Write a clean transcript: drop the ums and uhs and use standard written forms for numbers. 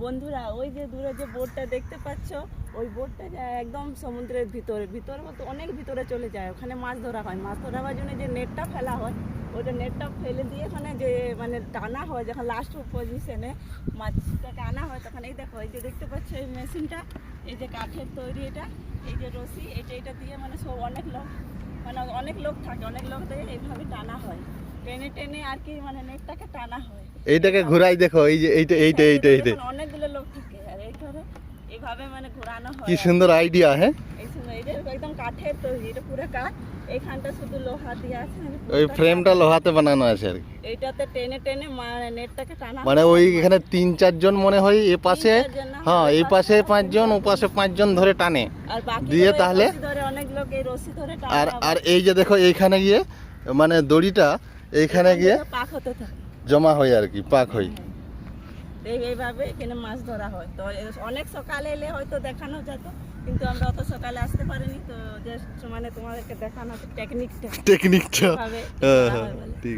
বন্ধুরা ওই যে দূরে যে বোটটা দেখতে পাচ্ছ, ওই বোটটা যায় একদম সমুদ্রের ভিতরে বলতে অনেক ভিতরে চলে যায়। ওখানে মাছ ধরা হয়। মাছ ধরার জন্য যে নেটটা ফেলা হয়, ওইটা নেটটা ফেলে দিয়ে ওখানে যে মানে টানা হয়, যখন লাস্ট পজিশনে মাছটাকে আনা হয়, তখন এই দেখো এই যে দেখতে পাচ্ছ এই মেশিনটা, এই যে কাঠের তৈরি এটা, এই যে রশি, এটা দিয়ে মানে সব অনেক লোক থাকে, অনেক লোক দিয়ে এইভাবে টানা হয়। টেনে টেনে আর কি মানে নেটটাকে টানা হয়। এইটাকে ঘোরাই দেখো, এই যে এইটা অনেকগুলো লোক থাকে আর এইভাবে মানে ঘোরানো হয়। কি সুন্দর আইডিয়া। হ্যাঁ, এটা একদম কাঠের তৈরি, এটা পুরো কাঠ। এইখানটা শুধু লোহা দিয়ে আছে, ওই ফ্রেমটা লোহাতে বানানো আছে আর কি। এইটাতে টেনে টেনে মানে নেটটাকে টানা মানে ওই এখানে 3-4 জন মনে হয় এ পাশে, হ্যাঁ এই পাশে 5 জন, ও পাশে 5 জন ধরে টানে আর বাকি দিয়ে তাহলে ধরে অনেক লোক এই রশি ধরে টানে। আর এই যে দেখো এইখানে গিয়ে মানে দড়িটা এইখানে গিয়ে পাক হতে থাকে, জমা হয় আর কি, পাক হয়। এইভাবে এখানে মাছ ধরা হয়। তো অনেক সকালে এলে হয়তো দেখানো যেত, কিন্তু আমরা অত সকালে আসতে পারিনি। তো জাস্ট মানে তোমাদেরকে দেখানো টেকনিকটা। হ্যাঁ, ঠিক।